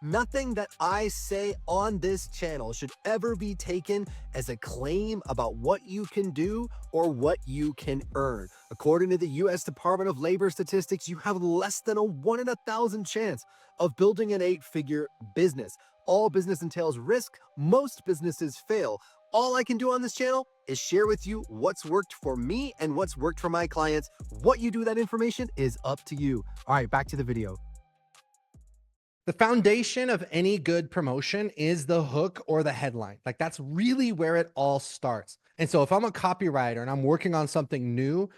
Nothing that I say on this channel should ever be taken as a claim about what you can do or what you can earn. According to the US Department of Labor statistics, you have less than a 1 in 1,000 chance of building an 8-figure business. All business entails risk. Most businesses fail. All I can do on this channel is share with you what's worked for me and what's worked for my clients. What you do with that information is up to you. All right, back to the video. The foundation of any good promotion is the hook or the headline. Like that's really where it all starts. And so if I'm a copywriter and I'm working on something new,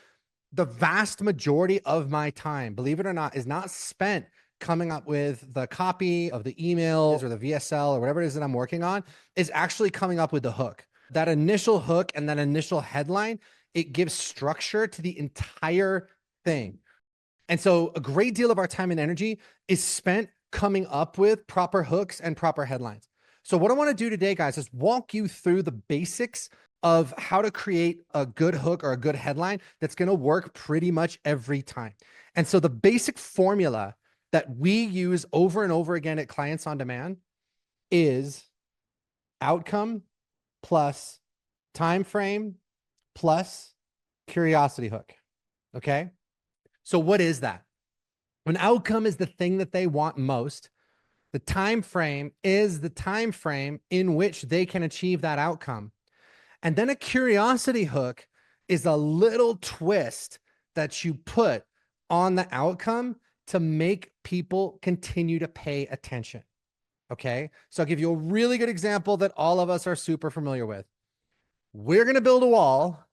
the vast majority of my time, believe it or not, is not spent coming up with the copy of the emails or the VSL or whatever it is that I'm working on, is actually coming up with the hook. That initial hook and that initial headline, it gives structure to the entire thing. And so a great deal of our time and energy is spent coming up with proper hooks and proper headlines. So what I want to do today, guys, is walk you through the basics of how to create a good hook or a good headline that's going to work pretty much every time. And so the basic formula that we use over and over again at Clients on Demand is outcome plus time frame plus curiosity hook. Okay. So what is that? An outcome is the thing that they want most. The time frame is the time frame in which they can achieve that outcome. And then a curiosity hook is a little twist that you put on the outcome to make people continue to pay attention. Okay. So I'll give you a really good example that all of us are super familiar with. We're going to build a wall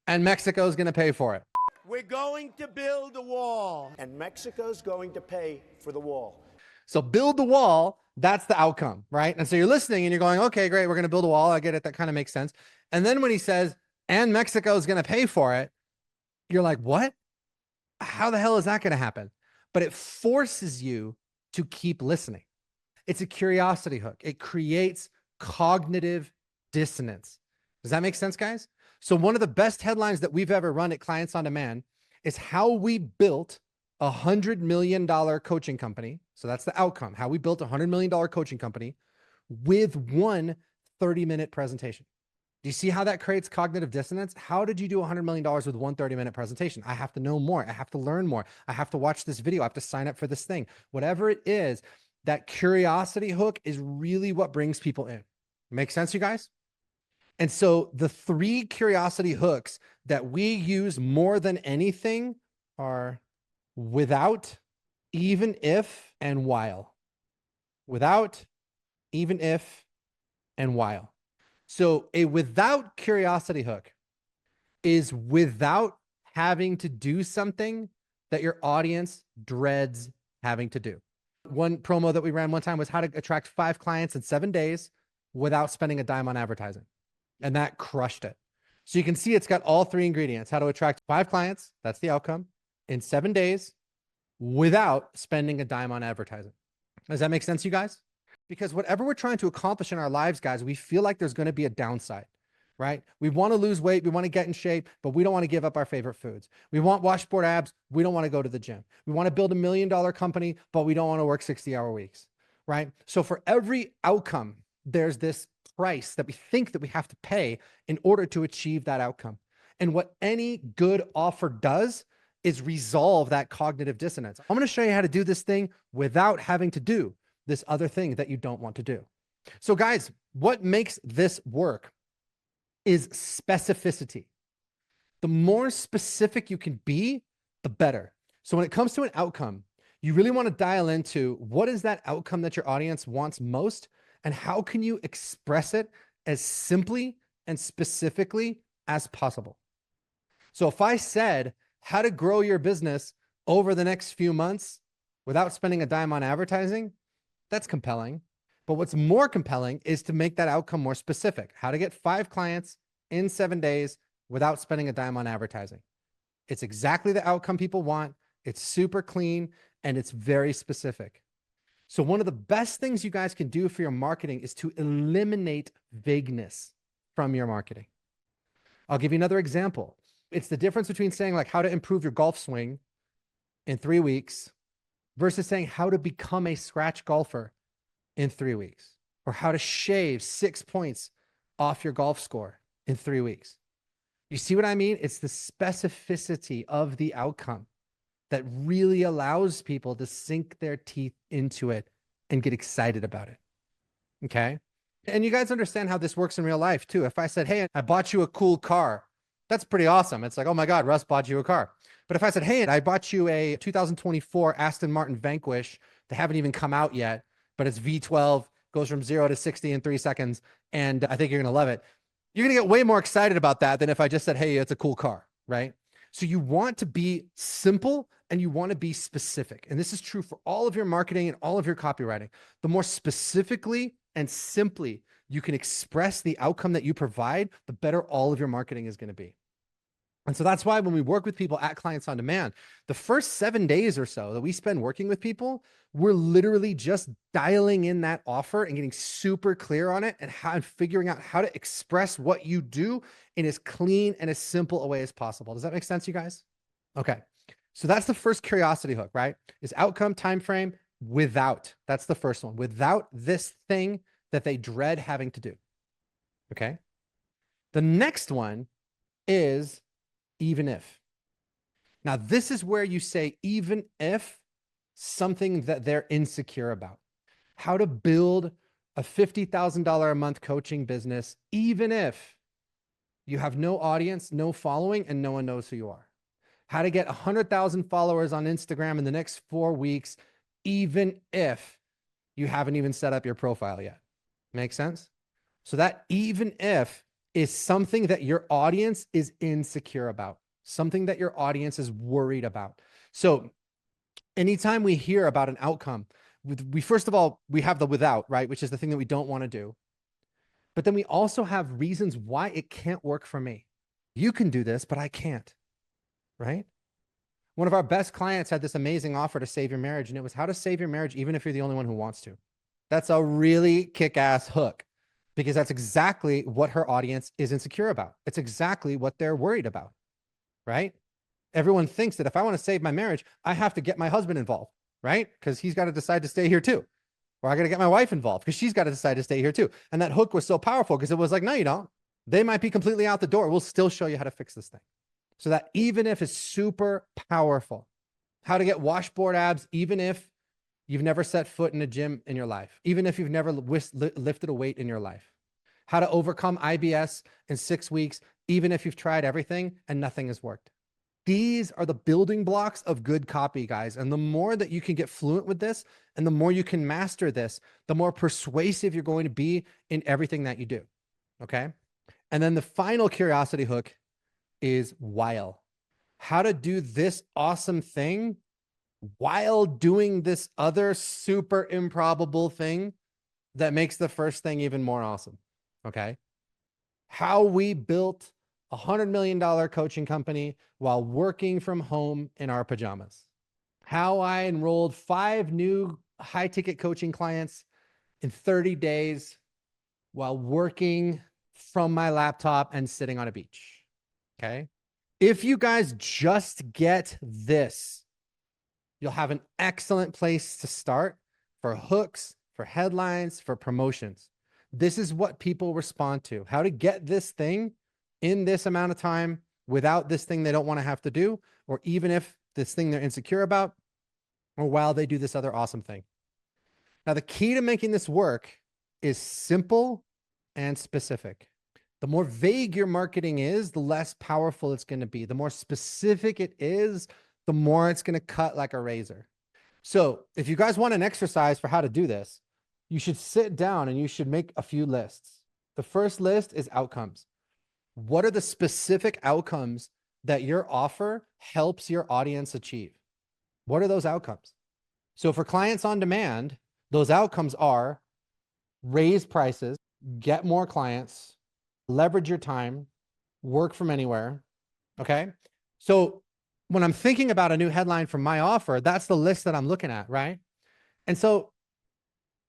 and Mexico is going to pay for it. We're going to build a wall, and Mexico's going to pay for the wall. So build the wall, that's the outcome, right? And so you're listening and you're going, okay, great, we're going to build a wall. I get it. That kind of makes sense. And then when he says, and Mexico is going to pay for it, you're like, what? How the hell is that going to happen? But it forces you to keep listening. It's a curiosity hook. It creates cognitive dissonance. Does that make sense, guys? So one of the best headlines that we've ever run at Clients on Demand is how we built a $100 million coaching company. So that's the outcome, how we built a $100 million coaching company with one 30-minute presentation. Do you see how that creates cognitive dissonance? How did you do $100 million with one 30-minute presentation? I have to know more. I have to learn more. I have to watch this video. I have to sign up for this thing. Whatever it is, that curiosity hook is really what brings people in. Make sense, you guys? And so the 3 curiosity hooks that we use more than anything are without, even if, and while. Without, even if, and while. So a without curiosity hook is without having to do something that your audience dreads having to do. One promo that we ran one time was how to attract 5 clients in 7 days without spending a dime on advertising. And that crushed it. So you can see it's got all 3 ingredients: how to attract 5 clients, that's the outcome, in 7 days without spending a dime on advertising. Does that make sense, you guys? Because whatever we're trying to accomplish in our lives, guys, we feel like there's going to be a downside, right? We want to lose weight. We want to get in shape, but we don't want to give up our favorite foods. We want washboard abs. We don't want to go to the gym. We want to build $1 million company, but we don't want to work 60-hour weeks, right? So for every outcome, there's this price that we think that we have to pay in order to achieve that outcome. And what any good offer does is resolve that cognitive dissonance. I'm going to show you how to do this thing without having to do this other thing that you don't want to do. So guys, what makes this work is specificity. The more specific you can be, the better. So when it comes to an outcome, you really want to dial into what is that outcome that your audience wants most, and how can you express it as simply and specifically as possible. So if I said how to grow your business over the next few months without spending a dime on advertising, that's compelling. But what's more compelling is to make that outcome more specific. How to get 5 clients in 7 days without spending a dime on advertising. It's exactly the outcome people want. It's super clean and it's very specific. So one of the best things you guys can do for your marketing is to eliminate vagueness from your marketing. I'll give you another example. It's the difference between saying like how to improve your golf swing in 3 weeks versus saying how to become a scratch golfer in 3 weeks, or how to shave 6 points off your golf score in 3 weeks. You see what I mean? It's the specificity of the outcome that really allows people to sink their teeth into it and get excited about it. Okay. And you guys understand how this works in real life too. If I said, hey, I bought you a cool car, that's pretty awesome. It's like, oh my God, Russ bought you a car. But if I said, hey, I bought you a 2024 Aston Martin Vanquish, they haven't even come out yet, but it's V12, goes from 0 to 60 in 3 seconds, and I think you're going to love it. You're going to get way more excited about that than if I just said, hey, it's a cool car, right? So you want to be simple and you want to be specific. And this is true for all of your marketing and all of your copywriting. The more specifically and simply you can express the outcome that you provide, the better all of your marketing is going to be. And so that's why when we work with people at Clients on Demand, the first 7 days or so that we spend working with people, we're literally just dialing in that offer and getting super clear on it and figuring out how to express what you do in as clean and as simple a way as possible. Does that make sense, you guys? Okay. So that's the first curiosity hook, right? Is outcome, time frame, without. That's the first one. Without this thing that they dread having to do. Okay. The next one is even if. Now, this is where you say, even if something that they're insecure about. How to build a $50,000 a month coaching business, even if you have no audience, no following, and no one knows who you are. How to get 100,000 followers on Instagram in the next 4 weeks, even if you haven't even set up your profile yet. Make sense? So that even if is something that your audience is insecure about, something that your audience is worried about. So anytime we hear about an outcome, we first of all, we have the without, right? Which is the thing that we don't want to do. But then we also have reasons why it can't work for me. You can do this, but I can't, right? One of our best clients had this amazing offer to save your marriage, and it was how to save your marriage even if you're the only one who wants to. That's a really kick-ass hook because that's exactly what her audience is insecure about. It's exactly what they're worried about, right? Everyone thinks that if I want to save my marriage, I have to get my husband involved, right? Because he's got to decide to stay here too. Or I got to get my wife involved because she's got to decide to stay here too. And that hook was so powerful because it was like, no, you don't. They might be completely out the door. We'll still show you how to fix this thing. So that even if is super powerful. How to get washboard abs, even if you've never set foot in a gym in your life, even if you've never lifted a weight in your life. How to overcome IBS in 6 weeks, even if you've tried everything and nothing has worked. These are the building blocks of good copy, guys. And the more that you can get fluent with this and the more you can master this, the more persuasive you're going to be in everything that you do. Okay. And then the final curiosity hook is while. How to do this awesome thing while doing this other super improbable thing that makes the first thing even more awesome. Okay. How we built a $100 million coaching company while working from home in our pajamas. How I enrolled 5 new high ticket coaching clients in 30 days while working from my laptop and sitting on a beach. Okay. If you guys just get this, you'll have an excellent place to start for hooks, for headlines, for promotions. This is what people respond to. How to get this thing in this amount of time without this thing they don't want to have to do, or even if this thing they're insecure about, or while they do this other awesome thing. Now, the key to making this work is simple and specific. The more vague your marketing is, the less powerful it's going to be. The more specific it is, the more it's going to cut like a razor. So if you guys want an exercise for how to do this, you should sit down and you should make a few lists. The first list is outcomes. What are the specific outcomes that your offer helps your audience achieve? What are those outcomes? So for Clients on Demand, those outcomes are raise prices, get more clients, leverage your time, work from anywhere. Okay. So when I'm thinking about a new headline for my offer, that's the list that I'm looking at, right? And so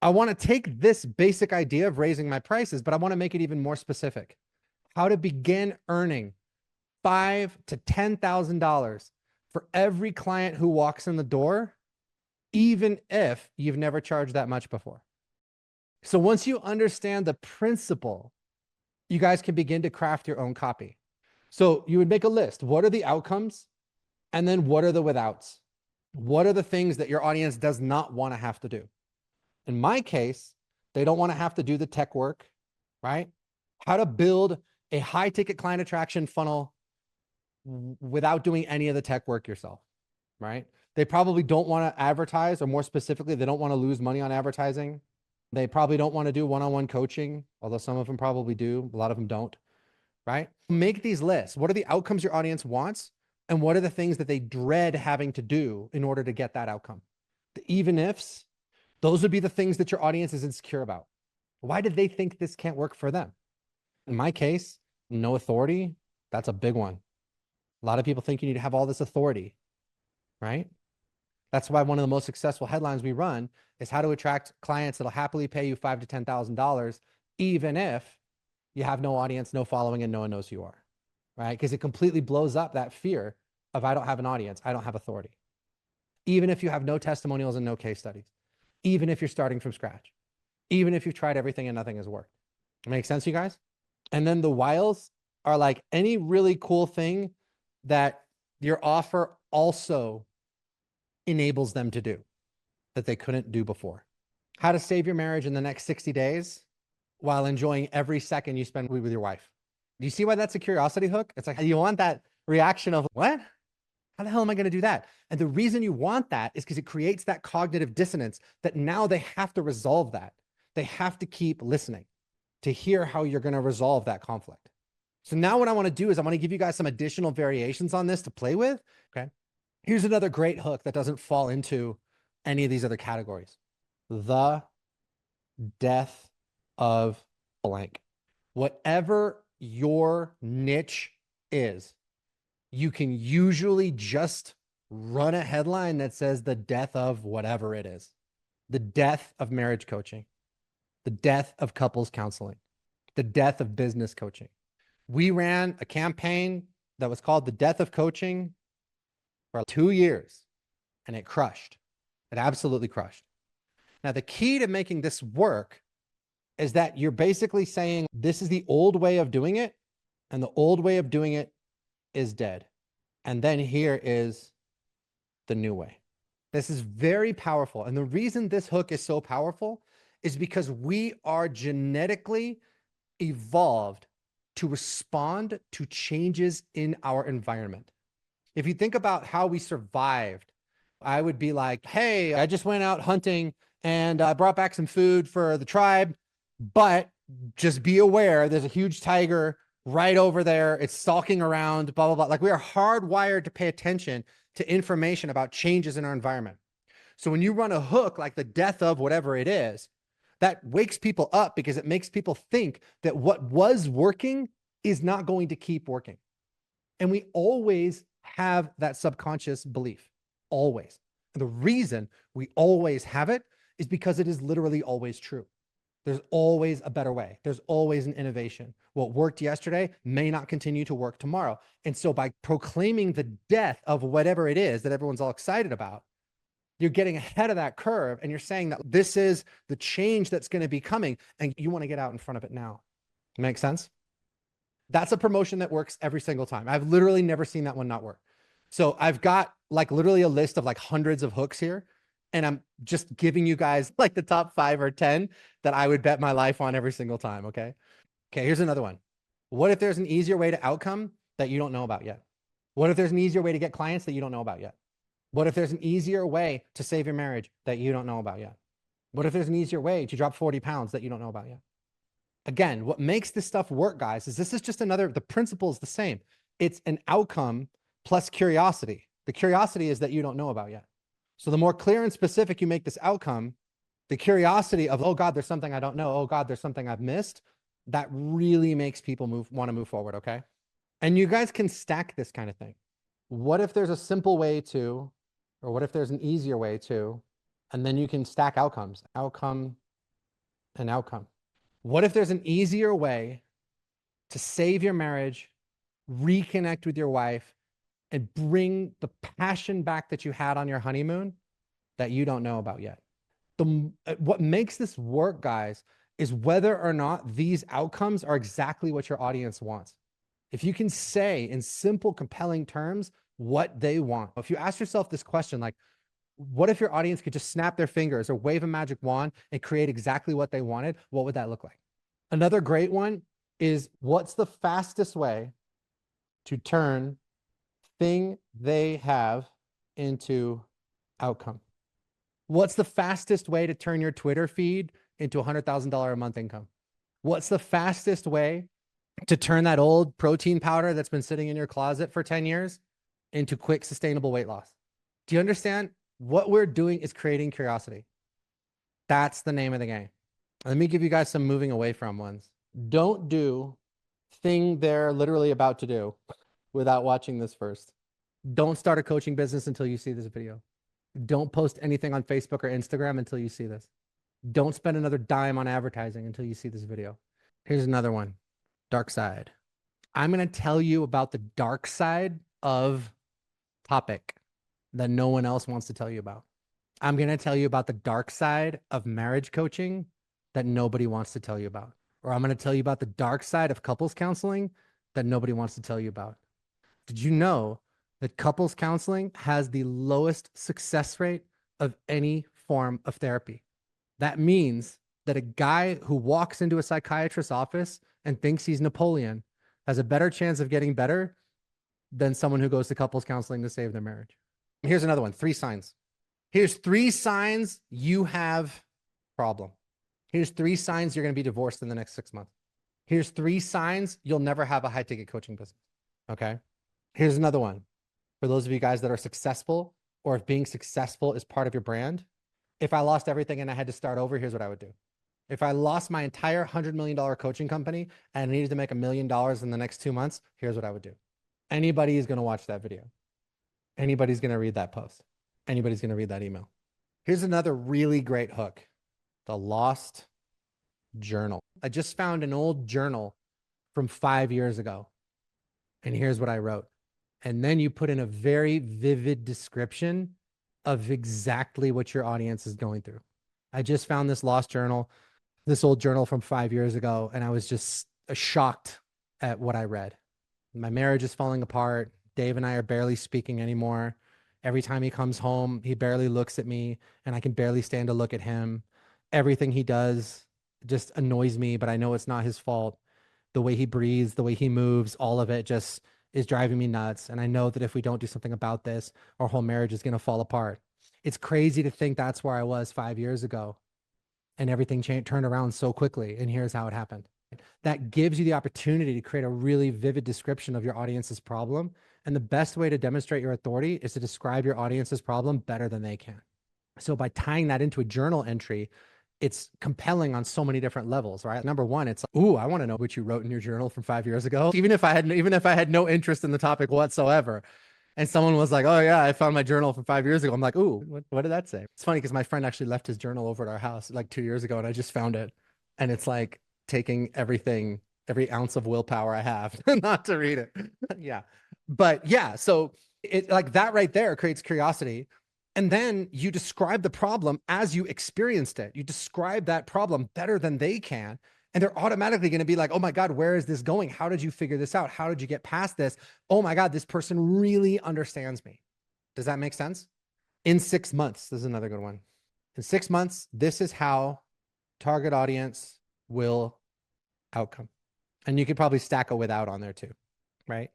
I want to take this basic idea of raising my prices, but I want to make it even more specific. How to begin earning $5,000 to $10,000 for every client who walks in the door, even if you've never charged that much before. So once you understand the principle, you guys can begin to craft your own copy. So you would make a list. What are the outcomes? And then what are the withouts? What are the things that your audience does not want to have to do? In my case, they don't want to have to do the tech work, right? How to build a high ticket client attraction funnel without doing any of the tech work yourself, right? They probably don't want to advertise, or more specifically, they don't want to lose money on advertising. They probably don't want to do one-on-one coaching, although some of them probably do. A lot of them don't, right? Make these lists. What are the outcomes your audience wants? And what are the things that they dread having to do in order to get that outcome? The even ifs, those would be the things that your audience is insecure about. Why did they think this can't work for them? In my case, no authority. That's a big one. A lot of people think you need to have all this authority, right? That's why one of the most successful headlines we run is how to attract clients that'll happily pay you $5,000 to $10,000, even if you have no audience, no following, and no one knows who you are, right? Because it completely blows up that fear of I don't have an audience, I don't have authority. Even if you have no testimonials and no case studies, even if you're starting from scratch, even if you've tried everything and nothing has worked. Make sense, you guys? And then the whys are like any really cool thing that your offer also enables them to do that they couldn't do before. How to save your marriage in the next 60 days while enjoying every second you spend with your wife. Do you see why that's a curiosity hook? It's like, you want that reaction of, what? How the hell am I going to do that? And the reason you want that is because it creates that cognitive dissonance that now they have to resolve that. They have to keep listening to hear how you're going to resolve that conflict. So now what I want to do is I want to give you guys some additional variations on this to play with. Okay. Here's another great hook that doesn't fall into any of these other categories. The death of blank. Whatever your niche is, you can usually just run a headline that says the death of whatever it is. The death of marriage coaching, the death of couples counseling, the death of business coaching. We ran a campaign that was called The Death of Coaching for 2 years, and it crushed. It absolutely crushed. Now, the key to making this work is that you're basically saying this is the old way of doing it, and the old way of doing it is dead. And then here is the new way. This is very powerful. And the reason this hook is so powerful is because we are genetically evolved to respond to changes in our environment. If you think about how we survived, I would be like, hey, I just went out hunting and I brought back some food for the tribe, but just be aware there's a huge tiger right over there. It's stalking around, blah, blah, blah. Like, we are hardwired to pay attention to information about changes in our environment. So when you run a hook like the death of whatever it is, that wakes people up because it makes people think that what was working is not going to keep working. And we always have that subconscious belief, always. And the reason we always have it is because it is literally always true. There's always a better way. There's always an innovation. What worked yesterday may not continue to work tomorrow. And so by proclaiming the death of whatever it is that everyone's all excited about, you're getting ahead of that curve and you're saying that this is the change that's going to be coming and you want to get out in front of it now. Make sense? That's a promotion that works every single time. I've literally never seen that one not work. So I've got like literally a list of like hundreds of hooks here, and I'm just giving you guys like the top 5 or 10 that I would bet my life on every single time. Okay. Okay. Here's another one. What if there's an easier way to outcome that you don't know about yet? What if there's an easier way to get clients that you don't know about yet? What if there's an easier way to save your marriage that you don't know about yet? What if there's an easier way to drop 40 pounds that you don't know about yet? Again, what makes this stuff work, guys, is this is just another, the principle is the same. It's an outcome plus curiosity. The curiosity is that you don't know about yet. So the more clear and specific you make this outcome, the curiosity of, oh God, there's something I don't know. Oh God, there's something I've missed. That really makes people want to move forward. Okay. And you guys can stack this kind of thing. What if there's a simple way to, or what if there's an easier way to, and then you can stack outcomes, outcome and outcome. What if there's an easier way to save your marriage, reconnect with your wife, and bring the passion back that you had on your honeymoon that you don't know about yet? What makes this work, guys, is whether or not these outcomes are exactly what your audience wants. If you can say in simple, compelling terms what they want. If you ask yourself this question, like, what if your audience could just snap their fingers or wave a magic wand and create exactly what they wanted? What would that look like? Another great one is, what's the fastest way to turn thing they have into outcome? What's the fastest way to turn your Twitter feed into $100,000 a month income? What's the fastest way to turn that old protein powder that's been sitting in your closet for 10 years into quick, sustainable weight loss? Do you understand? What we're doing is creating curiosity. That's the name of the game. Let me give you guys some moving away from ones. Don't do thing they're literally about to do without watching this first. Don't start a coaching business until you see this video. Don't post anything on Facebook or Instagram until you see this. Don't spend another dime on advertising until you see this video. Here's another one. Dark side. I'm going to tell you about the dark side of topic that no one else wants to tell you about. I'm going to tell you about the dark side of marriage coaching that nobody wants to tell you about. Or I'm going to tell you about the dark side of couples counseling that nobody wants to tell you about. Did you know that couples counseling has the lowest success rate of any form of therapy? That means that a guy who walks into a psychiatrist's office and thinks he's Napoleon has a better chance of getting better than someone who goes to couples counseling to save their marriage. Here's another one, 3 signs. Here's 3 signs you have a problem. Here's 3 signs you're going to be divorced in the next 6 months. Here's 3 signs you'll never have a high ticket coaching business. Okay. Here's another one. For those of you guys that are successful, or if being successful is part of your brand, if I lost everything and I had to start over, here's what I would do. If I lost my entire $100 million coaching company and I needed to make $1 million in the next 2 months, here's what I would do. Anybody is going to watch that video. Anybody's going to read that post. Anybody's going to read that email. Here's another really great hook. The lost journal. I just found an old journal from 5 years ago. And here's what I wrote. And then you put in a very vivid description of exactly what your audience is going through. I just found this lost journal, this old journal from 5 years ago, and I was just shocked at what I read. My marriage is falling apart. Dave and I are barely speaking anymore. Every time he comes home, he barely looks at me, and I can barely stand to look at him. Everything he does just annoys me, but I know it's not his fault. The way he breathes, the way he moves, all of it just is driving me nuts. And I know that if we don't do something about this, our whole marriage is going to fall apart. It's crazy to think that's where I was 5 years ago, and everything turned around so quickly. And here's how it happened. That gives you the opportunity to create a really vivid description of your audience's problem. And the best way to demonstrate your authority is to describe your audience's problem better than they can. So by tying that into a journal entry, it's compelling on so many different levels, right? Number one, it's like, ooh, I want to know what you wrote in your journal from 5 years ago. Even if I had no interest in the topic whatsoever. And someone was like, oh yeah, I found my journal from 5 years ago. I'm like, ooh, what did that say? It's funny because my friend actually left his journal over at our house like 2 years ago, and I just found it. And it's like taking everything, every ounce of willpower I have not to read it. Yeah. But yeah, so it like that right there creates curiosity. And then you describe the problem as you experienced it. You describe that problem better than they can. And they're automatically going to be like, oh my God, where is this going? How did you figure this out? How did you get past this? Oh my God, this person really understands me. Does that make sense? In 6 months, this is another good one. In 6 months, this is how target audience will outcome. And you could probably stack a without on there too, right?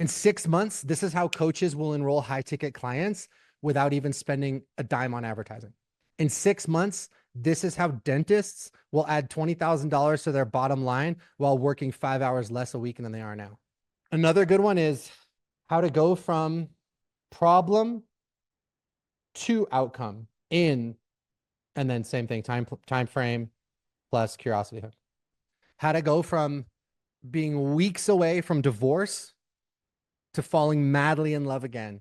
In 6 months, this is how coaches will enroll high ticket clients without even spending a dime on advertising. In 6 months, this is how dentists will add $20,000 to their bottom line while working 5 hours less a week than they are now. Another good one is how to go from problem to outcome in, and then same thing, time frame plus curiosity hook. How to go from being weeks away from divorce to falling madly in love again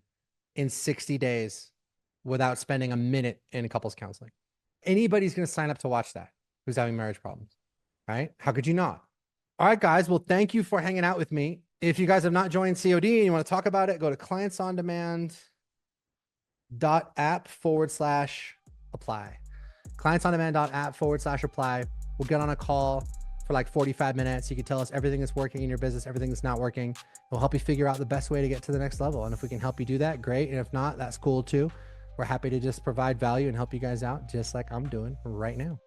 in 60 days without spending a minute in couples counseling. Anybody's going to sign up to watch that who's having marriage problems, right? How could you not? All right, guys. Well, thank you for hanging out with me. If you guys have not joined COD and you want to talk about it, go to clientsondemand.app/apply. clientsondemand.app/apply. We'll get on a call for like 45 minutes. You can tell us everything that's working in your business, everything that's not working. We'll help you figure out the best way to get to the next level. And if we can help you do that, great. And if not, that's cool too. We're happy to just provide value and help you guys out just like I'm doing right now.